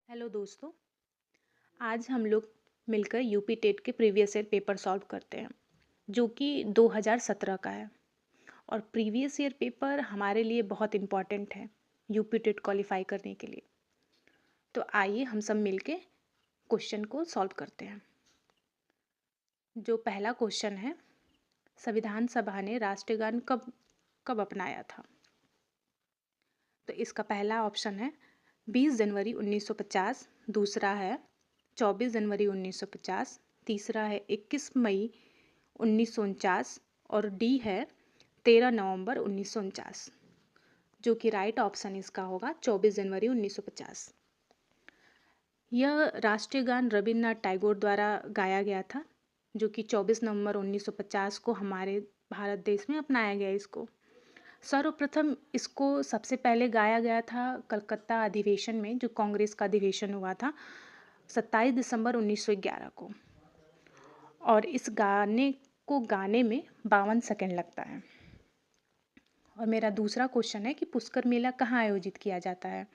Hello दोस्तों। आज हम लोग मिलकर यूपी टेट के प्रीवियस ईयर पेपर सॉल्व करते हैं जो कि 2017 का है। और प्रीवियस ईयर पेपर हमारे लिए बहुत इम्पॉर्टेंट है यूपी टेट क्वालिफाई करने के लिए। तो आइए हम सब मिलके क्वेश्चन को सॉल्व करते हैं। जो पहला क्वेश्चन है, संविधान सभा ने राष्ट्रगान कब कब अपनाया था? तो इसका पहला ऑप्शन है 20 जनवरी 1950, दूसरा है 24 जनवरी 1950, तीसरा है 21 मई 1949 और डी है 13 नवंबर 1949, जो कि राइट ऑप्शन इसका होगा 24 जनवरी 1950। यह राष्ट्रीय गान रविन्द्रनाथ टैगोर द्वारा गाया गया था, जो कि 24 नवंबर 1950 को हमारे भारत देश में अपनाया गया। इसको सर्वप्रथम इसको सबसे पहले गाया गया था कलकत्ता अधिवेशन में, जो कांग्रेस का अधिवेशन हुआ था 27 दिसंबर 1911 को। और इस गाने को गाने में 52 सेकंड लगता है। और मेरा दूसरा क्वेश्चन है कि पुष्कर मेला कहाँ आयोजित किया जाता है?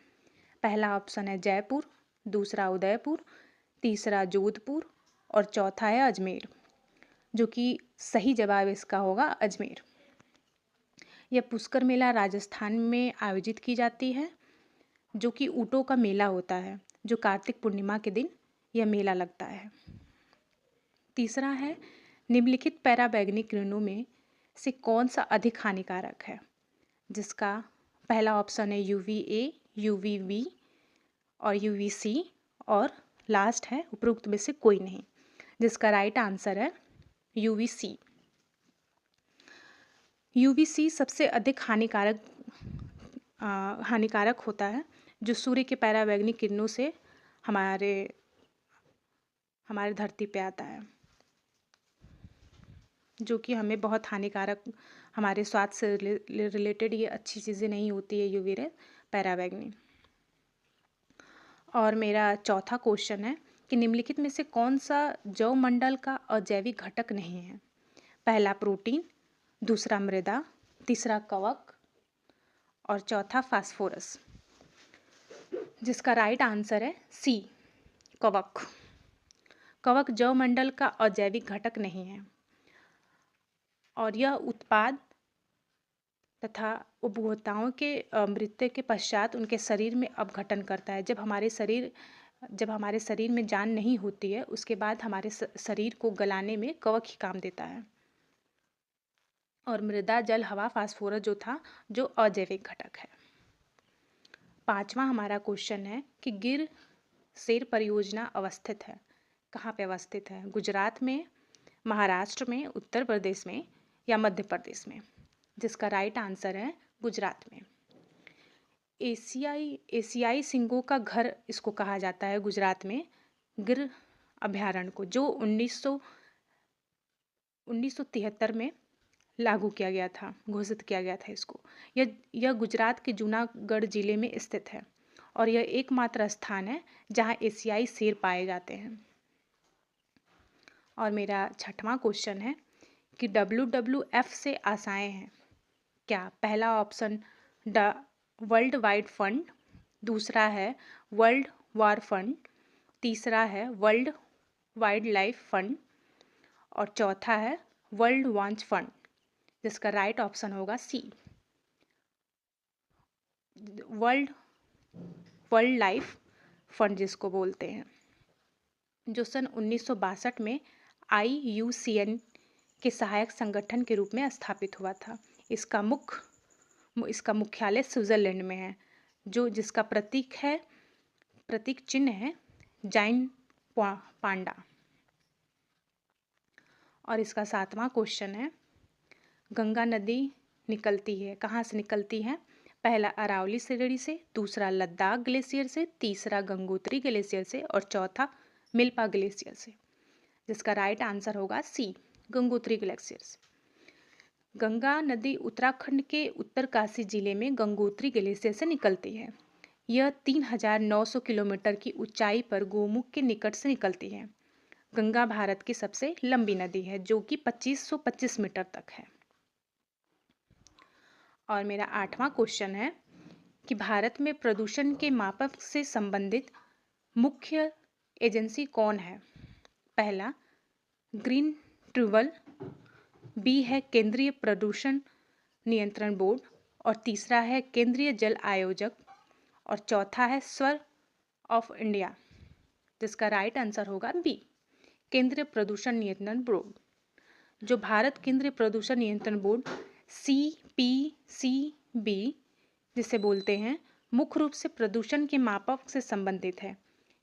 पहला ऑप्शन है जयपुर, दूसरा उदयपुर, तीसरा जोधपुर और चौथा है अजमेर, जो कि सही जवाब इसका होगा अजमेर। यह पुष्कर मेला राजस्थान में आयोजित की जाती है, जो कि ऊँटों का मेला होता है, जो कार्तिक पूर्णिमा के दिन यह मेला लगता है। तीसरा है निम्नलिखित पराबैंगनी किरणों में से कौन सा अधिक हानिकारक है? जिसका पहला ऑप्शन है UVA, UVB और UVC और लास्ट है उपरोक्त में से कोई नहीं, जिसका राइट आंसर है UVC। UVC सबसे अधिक हानिकारक होता है, जो सूर्य के पराबैंगनी किरणों से हमारे धरती पे आता है, जो कि हमें बहुत हानिकारक, हमारे स्वास्थ्य से रिलेटेड ये अच्छी चीज़ें नहीं होती है यूवी रे पराबैंगनी। और मेरा चौथा क्वेश्चन है कि निम्नलिखित में से कौन सा जैव मंडल का अजैविक घटक नहीं है? पहला प्रोटीन, दूसरा मृदा, तीसरा कवक और चौथा फास्फोरस, जिसका राइट आंसर है सी, कवक। कवक जैव मंडल का अजैविक घटक नहीं है और यह उत्पाद तथा उपभोक्ताओं के मृत्यु के पश्चात उनके शरीर में अपघटन करता है। जब हमारे शरीर में जान नहीं होती है, उसके बाद हमारे शरीर को गलाने में कवक ही काम देता है। और मृदा, जल, हवा, फास्फोरस जो था, जो अजैविक घटक है। पांचवा हमारा क्वेश्चन है कि गिर सेर परियोजना अवस्थित है, कहाँ पे अवस्थित है? गुजरात में, महाराष्ट्र में, उत्तर प्रदेश में या मध्य प्रदेश में? जिसका राइट आंसर है गुजरात में। एशियाई सिंगों का घर इसको कहा जाता है गुजरात में, गिर अभयारण्य को, जो 1973 में लागू किया गया था, घोषित किया गया था इसको। यह गुजरात के जूनागढ़ जिले में स्थित है और यह एकमात्र स्थान है जहां एशियाई शेर पाए जाते हैं। और मेरा छठवां क्वेश्चन है कि WWF से आशाएं हैं क्या? पहला ऑप्शन वर्ल्ड वाइड फंड, दूसरा है वर्ल्ड वार फंड, तीसरा है वर्ल्ड वाइल्ड लाइफ फंड और चौथा है वर्ल्ड वांच फंड, जिसका राइट ऑप्शन होगा सी, वर्ल्ड लाइफ फंड जिसको बोलते हैं, जो सन 1962 में IUCN के सहायक संगठन के रूप में स्थापित हुआ था। इसका मुख्यालय स्विट्जरलैंड में है, जिसका प्रतीक चिन्ह है जाइन पांडा। और इसका सातवां क्वेश्चन है, गंगा नदी निकलती है, कहाँ से निकलती है? पहला अरावली श्रेणी से, दूसरा लद्दाख ग्लेशियर से, तीसरा गंगोत्री ग्लेशियर से और चौथा मिल्पा ग्लेशियर से, जिसका राइट आंसर होगा सी, गंगोत्री ग्लेशियर से। गंगा नदी उत्तराखंड के उत्तरकाशी जिले में गंगोत्री ग्लेशियर से निकलती है। यह 3900 किलोमीटर की ऊंचाई पर गोमुख के निकट से निकलती है। गंगा भारत की सबसे लंबी नदी है, जो कि 2525 मीटर तक है। और मेरा आठवां क्वेश्चन है कि भारत में प्रदूषण के मापक से संबंधित मुख्य एजेंसी कौन है? पहला ग्रीन ट्रिब्यूनल, बी है केंद्रीय प्रदूषण नियंत्रण बोर्ड, और तीसरा है केंद्रीय जल आयोजक, और चौथा है स्वर ऑफ इंडिया, जिसका राइट आंसर होगा बी, केंद्रीय प्रदूषण नियंत्रण बोर्ड। जो भारत केंद्रीय प्रदूषण नियंत्रण बोर्ड CPCB जिसे बोलते हैं, मुख्य रूप से प्रदूषण के मापक से संबंधित है।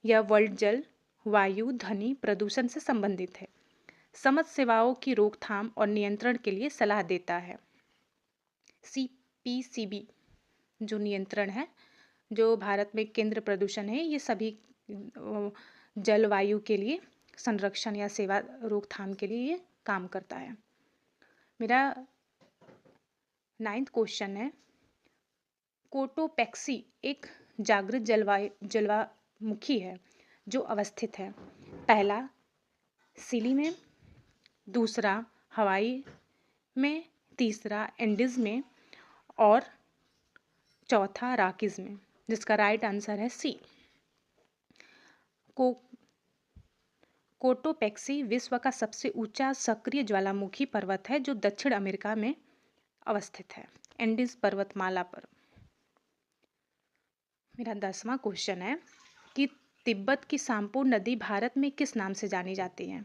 यह वर्ल्ड जल, वायु, ध्वनि प्रदूषण से संबंधित है। समस्त सेवाओं की रोकथाम और नियंत्रण के लिए सलाह देता है। CPCB जो नियंत्रण है, जो भारत में केंद्र प्रदूषण है, ये सभी जलवायु के लिए संरक्षण या सेवा रोकथाम के लिए ये काम करता है। मेरा 9th क्वेश्चन है, कोटोपैक्सी एक जागृत ज्वालामुखी है जो अवस्थित है। पहला चिली में, दूसरा हवाई में, तीसरा एंडीज में, और चौथा रॉकीज में, जिसका राइट आंसर है सी। कोटोपैक्सी विश्व का सबसे ऊंचा सक्रिय ज्वालामुखी पर्वत है जो दक्षिण अमेरिका में अवस्थित है, एंडीज पर्वतमाला पर। मेरा 10वां क्वेश्चन है कि तिब्बत की सांपो नदी भारत में किस नाम से जानी जाती है?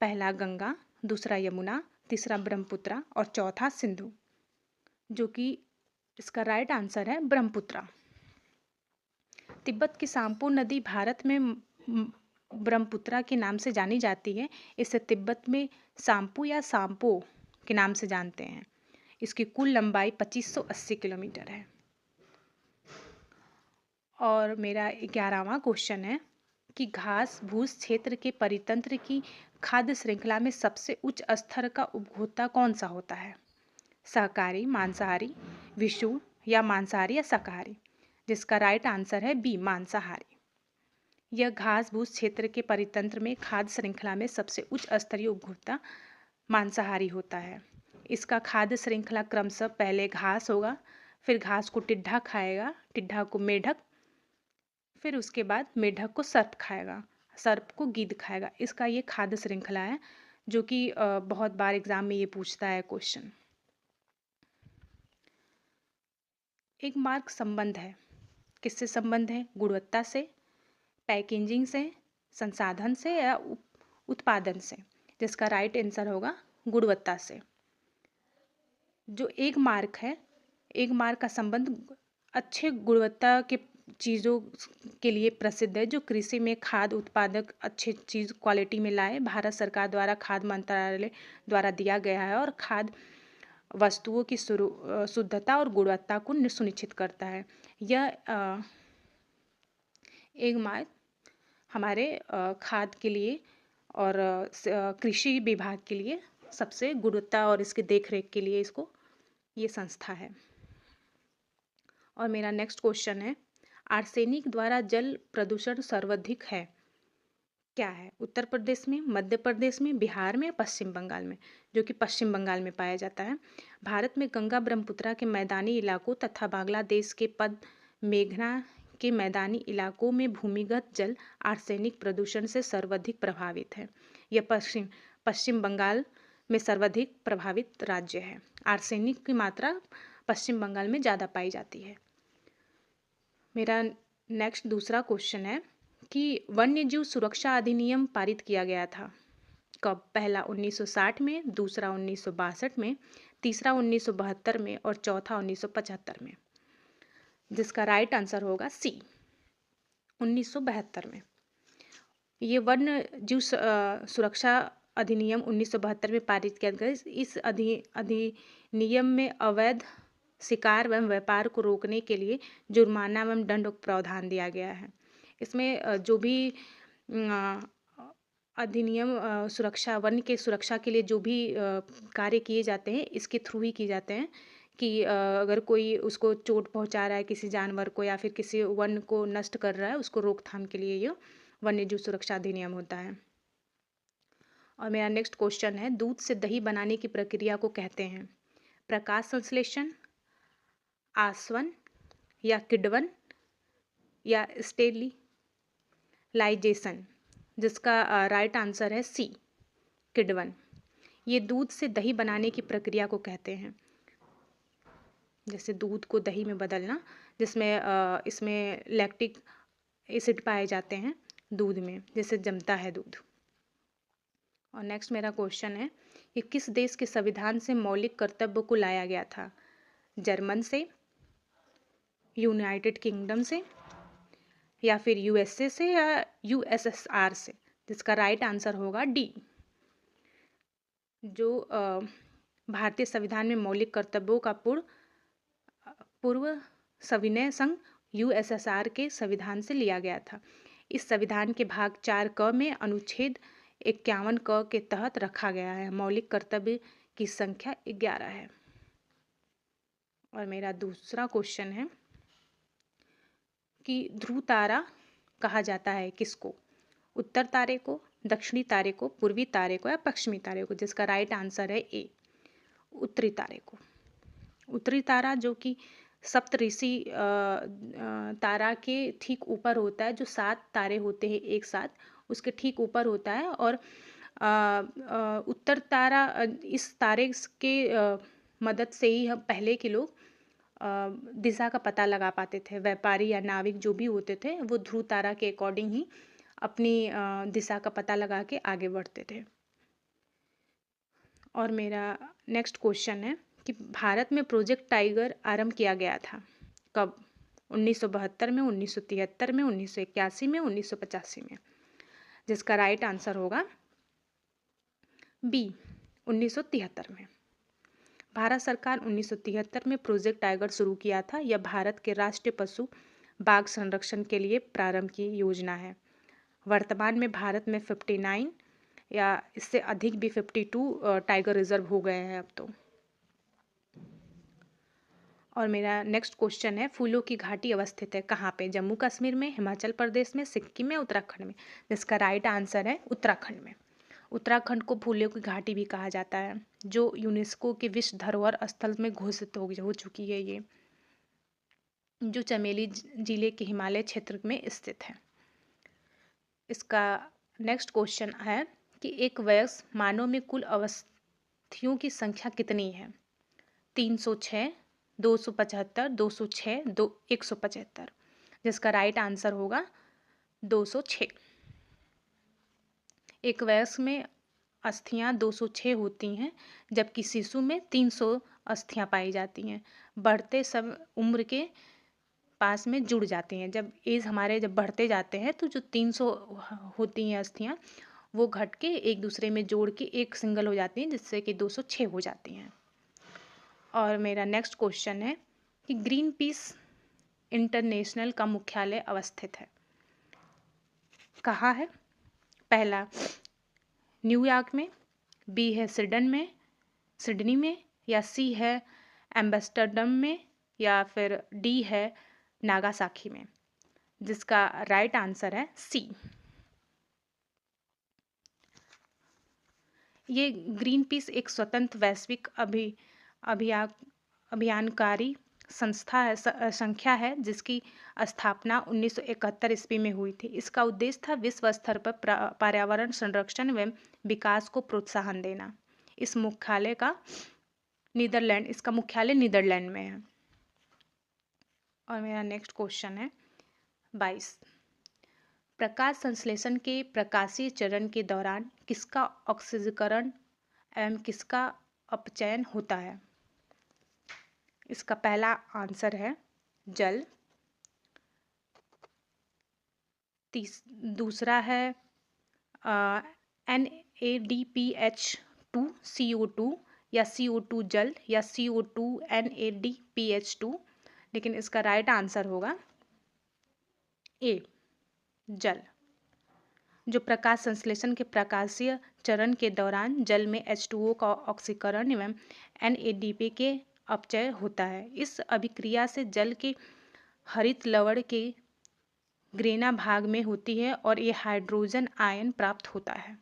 पहला गंगा, दूसरा यमुना, तीसरा ब्रह्मपुत्र और चौथा सिंधु, जो कि इसका राइट आंसर है ब्रह्मपुत्र। तिब्बत की सांपो नदी भारत में ब्रह्मपुत्र के नाम से जानी जाती है। इसे तिब्बत में सांपू या सांपो के नाम से जानते हैं। इसकी कुल लंबाई 2580 किलोमीटर है। और मेरा 11वां क्वेश्चन है कि घास भूस क्षेत्र के परितंत्र की खाद्य श्रृंखला में सबसे उच्च स्तर का उपभोक्ता कौन सा होता है? शाकाहारी, मांसाहारी, विषुव या मांसाहारी या शाकाहारी, जिसका राइट आंसर है बी, मांसाहारी। यह घास भूस क्षेत्र के परितंत्र में खाद्य श्रृंखला में सबसे उच्च स्तरीय उपभोक्ता मांसाहारी होता है। इसका खाद्य श्रृंखला क्रमशः पहले घास होगा, फिर घास को टिड्ढा खाएगा, टिड्ढा को मेढक, फिर उसके बाद मेढक को सर्प खाएगा, सर्प को गिद्ध खाएगा। इसका ये खाद्य श्रृंखला है, जो कि बहुत बार एग्जाम में ये पूछता है क्वेश्चन। एक मार्ग संबंध है, किससे संबंध है? गुणवत्ता से, पैकेजिंग से, संसाधन से या उत्पादन से, जिसका राइट आंसर होगा गुणवत्ता से। जो एक मार्क है, एक मार्क का संबंध अच्छे गुणवत्ता के चीज़ों के लिए प्रसिद्ध है, जो कृषि में खाद्य उत्पादक अच्छे चीज़ क्वालिटी में लाए। भारत सरकार द्वारा खाद्य मंत्रालय द्वारा दिया गया है और खाद्य वस्तुओं की शुद्धता और गुणवत्ता को सुनिश्चित करता है। यह एक मार्क हमारे खाद्य के लिए और कृषि विभाग के लिए सबसे गुणवत्ता और इसकी देखरेख के लिए इसको ये संस्था है। और मेरा नेक्स्ट क्वेश्चन है, आर्सेनिक द्वारा जल प्रदूषण सर्वाधिक है, क्या है? उत्तर प्रदेश में, मध्य प्रदेश में, बिहार में, पश्चिम बंगाल में, जो कि पश्चिम बंगाल में पाया जाता है। भारत में गंगा ब्रह्मपुत्र के मैदानी इलाकों तथा बांग्लादेश के पद मेघना के मैदानी इलाकों में भूमिगत जल आर्सेनिक प्रदूषण से सर्वाधिक प्रभावित है। यह पश्चिम बंगाल में सर्वाधिक प्रभावित राज्य है। आर्सेनिक की मात्रा पश्चिम बंगाल में ज़्यादा पाई जाती है। मेरा नेक्स्ट दूसरा क्वेश्चन है कि वन्यजीव सुरक्षा अधिनियम पारित किया गया था कब? पहला 1960 में, दूसरा 1962 में, तीसरा 1972 में और चौथा 1975 में, जिसका राइट आंसर होगा सी, 1972 में। ये वन्यजीव सुरक्षा अधिनियम 1972 में पारित किया गया। इस अधिनियम में अवैध शिकार एवं व्यापार को रोकने के लिए जुर्माना एवं दंड प्रावधान दिया गया है। इसमें जो भी अधिनियम सुरक्षा, वन्य के सुरक्षा के लिए जो भी कार्य किए जाते हैं, इसके थ्रू ही किए जाते हैं कि अगर कोई उसको चोट पहुंचा रहा है, किसी जानवर को या फिर किसी वन को नष्ट कर रहा है, उसको रोकथाम के लिए ये वन्यजीव सुरक्षा अधिनियम होता है। और मेरा नेक्स्ट क्वेश्चन है, दूध से दही बनाने की प्रक्रिया को कहते हैं? प्रकाश संश्लेषण, आसवन या किण्वन या लाइजेशन, जिसका राइट आंसर है सी, किण्वन। ये दूध से दही बनाने की प्रक्रिया को कहते हैं। जैसे दूध को दही में बदलना, जिसमें इसमें लैक्टिक एसिड पाए जाते हैं दूध में, जिससे जमता है दूध। और नेक्स्ट मेरा क्वेश्चन है कि किस देश के संविधान से मौलिक कर्तव्य को लाया गया था? जर्मन से, यूनाइटेड किंगडम से, या फिर यूएसए से, या यूएसएसआर से? जिसका राइट आंसर होगा डी। जो भारतीय संविधान में मौलिक कर्तव्यों का पूर्व सविनय संघ यूएसएसआर के संविधान से लिया गया था। इस संविधान के भाग 4 क में अनुच्छेद 51 क के तहत रखा गया है। मौलिक कर्तव्य की संख्या 11 है। और मेरा दूसरा क्वेश्चन है कि ध्रुव तारा कहा जाता है किसको? उत्तर तारे को, दक्षिणी तारे को, पूर्वी तारे को, या पश्चिमी तारे को? जिसका राइट आंसर है ए, उत्तरी तारे को। उत्तरी तारा जो कि सप्तऋषि तारा के ठीक ऊपर होता है, जो 7 तारे होते हैं एक साथ, उसके ठीक ऊपर होता है। और उत्तर तारा, इस तारे के मदद से ही हम पहले के लोग दिशा का पता लगा पाते थे। व्यापारी या नाविक जो भी होते थे, वो ध्रुव तारा के अकॉर्डिंग ही अपनी दिशा का पता लगा के आगे बढ़ते थे। और मेरा नेक्स्ट क्वेश्चन है कि भारत में प्रोजेक्ट टाइगर आरंभ किया गया था कब? 1972 में, 1973 में, 1981 में, 1985 में? जिसका राइट आंसर होगा बी, 1973 में। भारत सरकार 1973 में प्रोजेक्ट टाइगर शुरू किया था। यह भारत के राष्ट्रीय पशु बाघ संरक्षण के लिए प्रारंभ की योजना है। वर्तमान में भारत में 59 या इससे अधिक भी 52 टाइगर रिजर्व हो गए हैं अब तो। और मेरा नेक्स्ट क्वेश्चन है, फूलों की घाटी अवस्थित है कहाँ पे? जम्मू कश्मीर में, हिमाचल प्रदेश में, सिक्किम में, उत्तराखंड में? जिसका राइट आंसर है उत्तराखंड में। उत्तराखंड को फूलों की घाटी भी कहा जाता है, जो यूनेस्को के विश्व धरोहर स्थल में घोषित हो चुकी है। ये जो चमेली जिले के हिमालय क्षेत्र में स्थित है। इसका नेक्स्ट क्वेश्चन है कि एक वयस्क मानव में कुल अवस्थियों की संख्या कितनी है? 306, 275, 206, 175? जिसका राइट आंसर होगा 206। एक वयस्क में अस्थियां 206 होती हैं, जबकि शिशु में 300 अस्थियां पाई जाती हैं। बढ़ते सब उम्र के पास में जुड़ जाती हैं। जब एज हमारे जब बढ़ते जाते हैं तो जो 300 होती हैं अस्थियां, वो घट के एक दूसरे में जोड़ के एक सिंगल हो जाती हैं, जिससे कि 206 हो जाती हैं। और मेरा नेक्स्ट क्वेश्चन है कि ग्रीन पीस इंटरनेशनल का मुख्यालय अवस्थित है कहाँ है? पहला न्यूयॉर्क में, बी है सिडनी में, या सी है एम्स्टर्डम में, या फिर डी है नागासाकी में? जिसका राइट आंसर है सी। ये ग्रीन पीस एक स्वतंत्र वैश्विक अभियानकारी संख्या है, जिसकी स्थापना 1971 ईस्वी में हुई थी। इसका उद्देश्य था विश्व स्तर पर पर्यावरण संरक्षण एवं विकास को प्रोत्साहन देना। इसका मुख्यालय नीदरलैंड में है। और मेरा नेक्स्ट क्वेश्चन है 22। प्रकाश संश्लेषण के प्रकाशीय चरण के दौरान किसका ऑक्सीकरण एवं किसका अपचयन होता है? इसका पहला आंसर है जल, दूसरा है NADPH2CO2, या CO2 जल, या CO2 NADPH2? लेकिन इसका राइट आंसर होगा ए, जल। जो प्रकाश संश्लेषण के प्रकाशीय चरण के दौरान जल में H2O का ऑक्सीकरण एवं NADP के अपचय होता है। इस अभिक्रिया से जल के हरित लवण के ग्रेना भाग में होती है और ये हाइड्रोजन आयन प्राप्त होता है।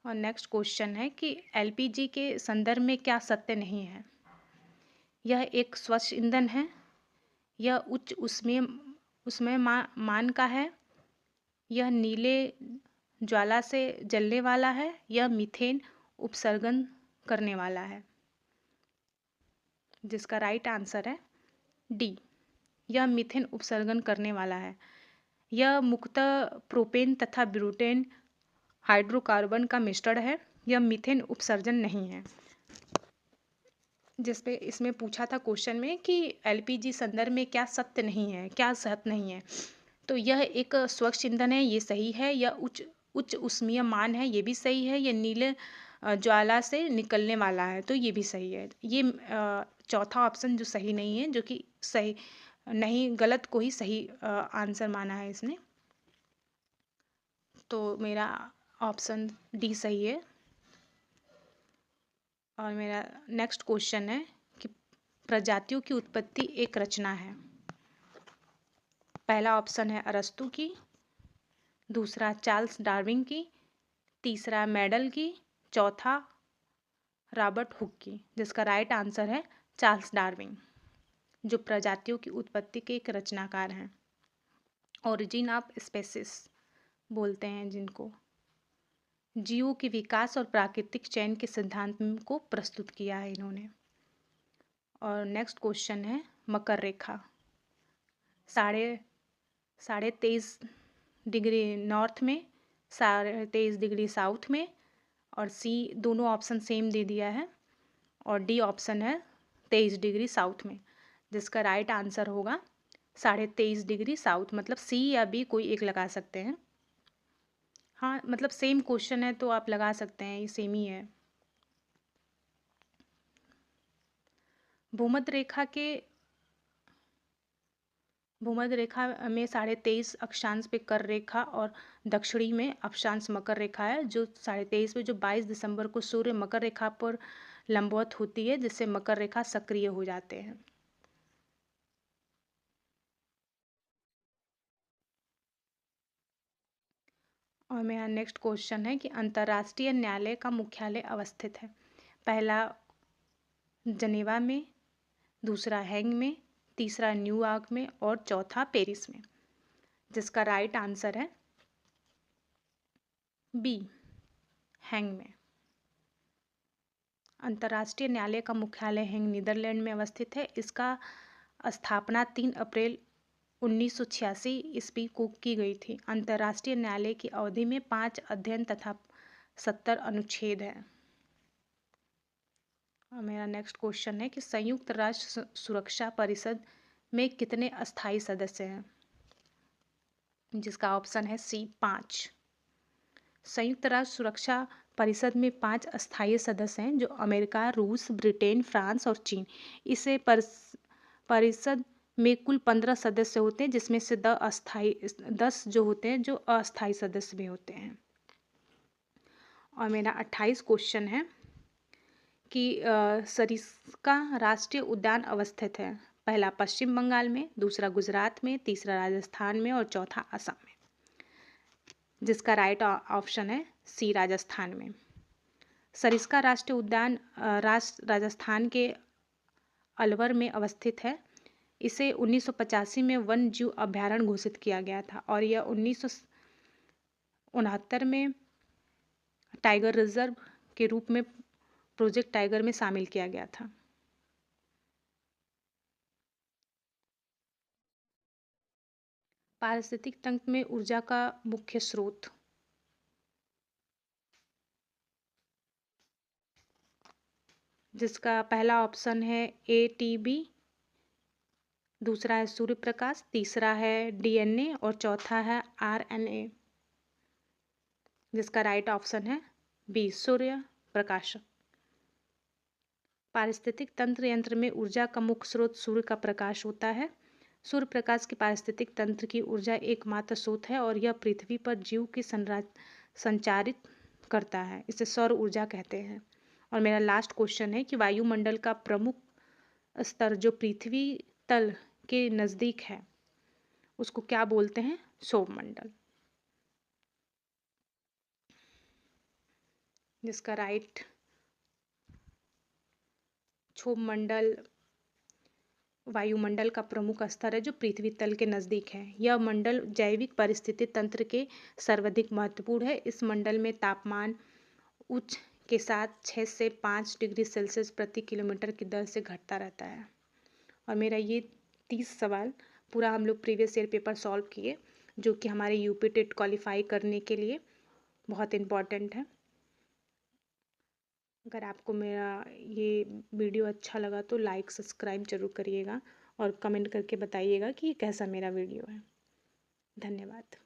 और नेक्स्ट क्वेश्चन है कि LPG के संदर्भ में क्या सत्य नहीं है? यह एक स्वच्छ ईंधन है, यह उच्च उसमें मान का है, यह नीले ज्वाला से जलने वाला है, यह मीथेन उपसर्जन करने वाला है, जिसका राइट आंसर है डी, यह मीथेन उपसर्जन करने वाला है। यह मुख्यतः प्रोपेन तथा ब्यूटेन हाइड्रोकार्बन का मिश्रण है, यह मीथेन उपसर्जन नहीं है। जिस पे इसमें पूछा था क्वेश्चन में कि एलपीजी संदर्भ में क्या सत्य नहीं है, क्या सत्य नहीं है, तो यह एक स्वच्छ ईंधन है, ये सही है। यह उच्च उच्च ऊष्मीय मान है, ये भी सही है। यह नीले ज्वाला से निकलने वाला है, तो ये भी सही है। ये चौथा ऑप्शन जो सही नहीं है, जो कि सही नहीं, गलत को ही सही आंसर माना है इसने, तो मेरा ऑप्शन डी सही है। और मेरा नेक्स्ट क्वेश्चन है कि प्रजातियों की उत्पत्ति एक रचना है। पहला ऑप्शन है अरस्तू की, दूसरा चार्ल्स डार्विन की, तीसरा मेडल की, चौथा रॉबर्ट हुक की, जिसका राइट आंसर है चार्ल्स डार्विन, जो प्रजातियों की उत्पत्ति के एक रचनाकार हैं। ओरिजिन ऑफ स्पेसिस बोलते हैं जिनको, जीवों के विकास और प्राकृतिक चयन के सिद्धांत को प्रस्तुत किया है इन्होंने। और नेक्स्ट क्वेश्चन है मकर रेखा, साढ़े साढ़े 23 डिग्री नॉर्थ में, 23.5 डिग्री साउथ में, और सी दोनों ऑप्शन सेम दे दिया है, और डी ऑप्शन है 23 डिग्री साउथ में, जिसका राइट आंसर होगा 23.5 डिग्री साउथ, मतलब सी या बी कोई एक लगा सकते हैं। हाँ, मतलब सेम क्वेश्चन है तो आप लगा सकते हैं, ये सेम ही है। भूमध्य रेखा के भूमध्य रेखा में 23.5 अक्षांश पे कर रेखा और दक्षिणी में अक्षांश मकर रेखा है, जो 23.5 पे जो 22 दिसंबर को सूर्य मकर रेखा पर लंबवत होती है, जिससे मकर रेखा सक्रिय हो जाते हैं। और मेरा नेक्स्ट क्वेश्चन है कि अंतर्राष्ट्रीय न्यायालय का मुख्यालय अवस्थित है। पहला जनेवा में, दूसरा हैग में, तीसरा न्यूयॉर्क में, और चौथा पेरिस में, जिसका राइट आंसर है बी, हैग में। अंतर्राष्ट्रीय न्यायालय का मुख्यालय हैग नीदरलैंड में अवस्थित है। इसका स्थापना 3 अप्रैल 1986 ईस्वी को की गई थी। अंतर्राष्ट्रीय न्यायालय की अवधि में 5 अध्ययन तथा 70 अनुच्छेद हैं। और मेरा नेक्स्ट क्वेश्चन है कि संयुक्त राष्ट्र सुरक्षा परिषद में कितने अस्थायी सदस्य हैं, जिसका ऑप्शन है सी, 5। संयुक्त राष्ट्र सुरक्षा परिषद में 5 अस्थायी सदस्य हैं, जो अमेरिका, रूस, ब्रिटेन, फ्रांस और चीन। इसे परिषद में कुल 15 सदस्य होते हैं, जिसमें से 10 जो होते हैं जो अस्थायी सदस्य भी होते हैं। और मेरा 28 क्वेश्चन है कि सरिस्का राष्ट्रीय उद्यान अवस्थित है। पहला पश्चिम बंगाल में, दूसरा गुजरात में, तीसरा राजस्थान में, और चौथा असम में, जिसका राइट ऑप्शन है सी, राजस्थान में। सरिस्का राष्ट्रीय उद्यान राजस्थान के अलवर में अवस्थित है। इसे 1985 में वन्य जीव अभ्यारण्य घोषित किया गया था, और यह 1969 में टाइगर रिजर्व के रूप में प्रोजेक्ट टाइगर में शामिल किया गया था। पारिस्थितिक तंत्र में ऊर्जा का मुख्य स्रोत, जिसका पहला ऑप्शन है ATP, दूसरा है सूर्य प्रकाश, तीसरा है DNA, और चौथा है RNA, जिसका राइट ऑप्शन है बी, सूर्य प्रकाश। पारिस्थितिक तंत्र यंत्र में ऊर्जा का मुख्य स्रोत सूर्य का प्रकाश होता है। सूर्य प्रकाश की पारिस्थितिक तंत्र की ऊर्जा एकमात्र स्रोत है, और यह पृथ्वी पर जीव की संचारित करता है। इसे सौर ऊर्जा कहते हैं। और मेरा लास्ट क्वेश्चन है कि वायुमंडल का प्रमुख स्तर जो पृथ्वी तल के नज़दीक है, उसको क्या बोलते हैं? सौरमंडल, जिसका राइट क्षोभ मंडल वायुमंडल का प्रमुख स्तर है जो पृथ्वी तल के नज़दीक है। यह मंडल जैविक परिस्थिति तंत्र के सर्वाधिक महत्वपूर्ण है। इस मंडल में तापमान उच्च के साथ 6 से 5 डिग्री सेल्सियस प्रति किलोमीटर की दर से घटता रहता है। और मेरा ये 30 सवाल पूरा हम लोग प्रीवियस ईयर पेपर सॉल्व किए, जो कि हमारे यूपी टेट क्वालिफाई करने के लिए बहुत इम्पॉर्टेंट है। अगर आपको मेरा ये वीडियो अच्छा लगा तो लाइक सब्सक्राइब ज़रूर करिएगा और कमेंट करके बताइएगा कि कैसा मेरा वीडियो है। धन्यवाद।